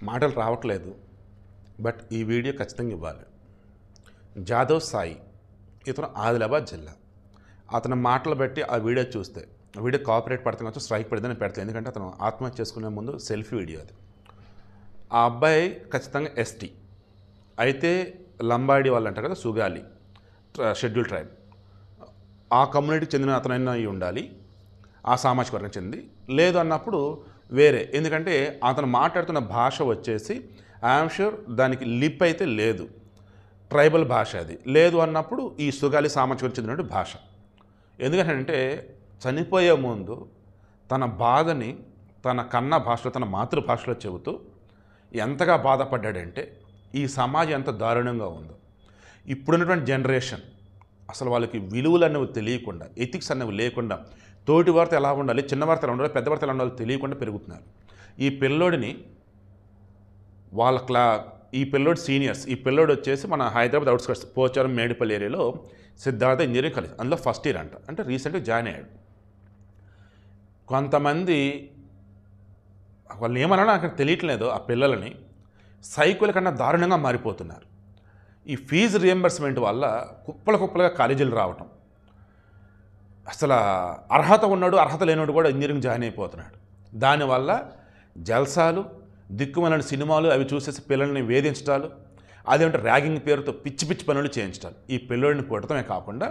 మాటలు రావట్లేదు, బట్ ఈ వీడియో ఖచ్చితంగా ఇవ్వాలి. జాదవ్ సాయి, ఇతను ఆదిలాబాద్ జిల్లా. అతని మాటలు బట్టి ఆ వీడియో చూస్తే, ఆ వీడియో కాపీరైట్ పడుతుంది కావచ్చు, స్ట్రైక్ పడిందని పెడతాను. ఎందుకంటే అతను ఆత్మహత్య చేసుకునే ముందు సెల్ఫీ వీడియో అది. ఆ అబ్బాయి ఖచ్చితంగా ఎస్టీ అయితే, లంబాడి వాళ్ళు అంటారు కదా, సుగాలి షెడ్యూల్ ట్రైబ్, ఆ కమ్యూనిటీకి చెందిన అతనైనా అయి ఉండాలి, ఆ సామాజిక వర్గం చెంది. లేదు అన్నప్పుడు వేరే, ఎందుకంటే అతను మాట్లాడుతున్న భాష వచ్చేసి ఐఎమ్ షూర్ దానికి లిప్ అయితే లేదు, ట్రైబల్ భాష అది. లేదు అన్నప్పుడు ఈ సుగాలి సామాజిక వర్గం చెందినటువంటి భాష. ఎందుకంటే చనిపోయే ముందు తన బాధని తన కన్న భాషలో, తన మాతృభాషలో చెబుతూ ఎంతగా బాధపడ్డాడంటే, ఈ సమాజం ఎంత దారుణంగా ఉందో. ఇప్పుడున్నటువంటి జనరేషన్ అసలు వాళ్ళకి విలువలు అనేవి తెలియకుండా, ఎథిక్స్ అనేవి లేకుండా, తోటి వారితో ఎలా ఉండాలి, చిన్నవారితో ఎలా ఉండాలి, పెద్దవారితో ఎలా ఉండాలి తెలియకుండా పెరుగుతున్నారు. ఈ పిల్లోడిని ఈ పిల్లోడి సీనియర్స్, ఈ పిల్లోడు వచ్చేసి మన హైదరాబాద్ అవుట్స్కట్స్ పోచారం మేడిపల్లి ఏరియాలో సిద్ధార్థ ఇంజనీరింగ్ కాలేజ్, అందులో ఫస్ట్ ఇయర్ అంట, అంటే రీసెంట్గా జాయిన్ అయ్యాడు. కొంతమంది వాళ్ళు ఏమన్నా నాకు తెలియట్లేదు, ఆ పిల్లలని సైకోల కన్నా దారుణంగా మారిపోతున్నారు. ఈ ఫీజు రియంబర్స్మెంట్ వల్ల కుప్పలుగా కాలేజీలు రావటం, అసలు అర్హత ఉన్నాడు అర్హత లేనివాడు కూడా ఇంజనీరింగ్ జాయిన్ అయిపోతున్నాడు. దానివల్ల జల్సాలు, దిక్కుమలని సినిమాలు అవి చూసేసి పిల్లల్ని వేధించడాలు, అదేంటే ర్యాగింగ్ పేరుతో పిచ్చి పనులు చేయించడాలు. ఈ పిల్లోడిని కొట్టడమే కాకుండా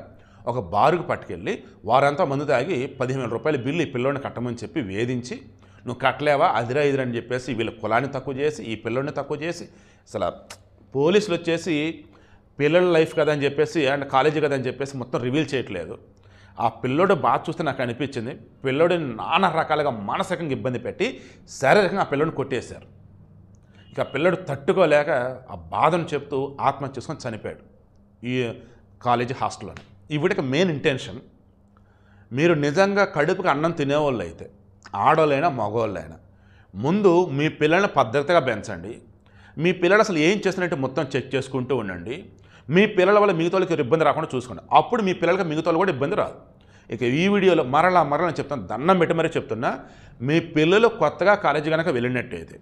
ఒక బారుకు పట్టుకెళ్ళి వారంతా మందు తాగి 15,000 రూపాయల బిల్లు ఈ పిల్లోడిని కట్టమని చెప్పి వేధించి, నువ్వు కట్టలేవా అదిరా ఇదిరని చెప్పేసి వీళ్ళ కులాన్ని తక్కువ చేసి, ఈ పిల్లోడిని తక్కువ చేసి, అసలు పోలీసులు వచ్చేసి పిల్లల లైఫ్ కదా అని చెప్పేసి అండ్ కాలేజీ కదా అని చెప్పేసి మొత్తం రివీల్ చేయట్లేదు. ఆ పిల్లోడు బాధ చూస్తే నాకు అనిపించింది, పిల్లోడిని నానా రకాలుగా మానసికంగా ఇబ్బంది పెట్టి శారీరకంగా ఆ పిల్లోడిని కొట్టేశారు. ఇక ఆ పిల్లోడు తట్టుకోలేక ఆ బాధను చెప్తూ ఆత్మహత్య చేసుకొని చనిపోయాడు ఈ కాలేజీ హాస్టల్లో. ఈ వీడికి మెయిన్ ఇంటెన్షన్, మీరు నిజంగా కడుపుకి అన్నం తినేవాళ్ళు అయితే, ఆడవాళ్ళైనా మగవాళ్ళైనా, ముందు మీ పిల్లల్ని పద్ధతిగా పెంచండి. మీ పిల్లలు అసలు ఏం చేస్తున్నట్టు మొత్తం చెక్ చేసుకుంటూ ఉండండి. మీ పిల్లల వల్ల మిగతా వాళ్ళకి ఇబ్బంది రాకుండా చూసుకోండి. అప్పుడు మీ పిల్లలకి మిగతా వాళ్ళు కూడా ఇబ్బంది రాదు. ఇక ఈ వీడియోలో మరలా చెప్తాను, దండం పెట్టి మరీ చెప్తున్నా, మీ పిల్లలు కొత్తగా కాలేజీ కనుక వెళ్ళినట్టయితే,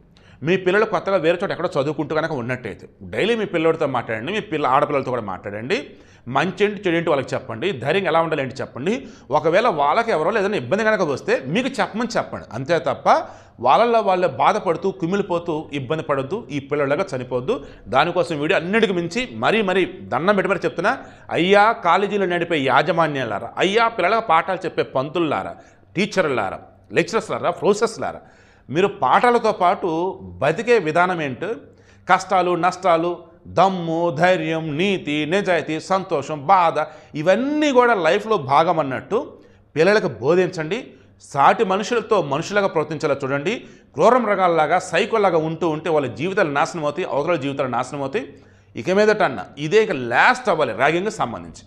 మీ పిల్లలు కొత్తగా వేరే చోట ఎక్కడో చదువుకుంటూ కనుక ఉన్నట్టయితే, డైలీ మీ పిల్లడితో మాట్లాడండి, మీ ఆడపిల్లలతో కూడా మాట్లాడండి. మంచి ఏంటి చెడు ఏంటి వాళ్ళకి చెప్పండి, ధైర్యం ఎలా ఉండాలి ఏంటి చెప్పండి. ఒకవేళ వాళ్ళకి ఎవరో ఏదైనా ఇబ్బంది కనుక వస్తే మీకు చెప్పమని చెప్పండి. అంతే తప్ప వాళ్ళల్లో వాళ్ళే బాధపడుతూ కుమిలిపోతూ ఇబ్బంది పడొద్దు, ఈ పిల్లలాగా చనిపోవద్దు. దానికోసం వీడియో అన్నిటికి మించి మరీ దండం పెట్టి మరీ చెప్తున్నా, అయ్యా కాలేజీలో నడిపే యాజమాన్యాలారా, అయ్యా పిల్లలకు పాఠాలు చెప్పే పంతుల్లారా, టీచర్లారా, లెక్చరర్స్లారా, ప్రొఫెసర్స్లారా, మీరు పాఠాలతో పాటు బతికే విధానం ఏంటి, కష్టాలు నష్టాలు, దమ్ము ధైర్యం, నీతి నిజాయితీ, సంతోషం బాధ, ఇవన్నీ కూడా లైఫ్లో భాగం అన్నట్టు పిల్లలకు బోధించండి. సాటి మనుషులతో మనుషులుగా ప్రవర్తించేలా చూడండి. క్రూర మృగాల్లాగా సైకోలాగా ఉంటే వాళ్ళ జీవితాలు నాశనం అవుతాయి, అవతల జీవితాలు నాశనం అవుతాయి. ఇక మీదట ఇదే ఇక లాస్ట్ అవ్వాలి ర్యాగింగ్కి సంబంధించి.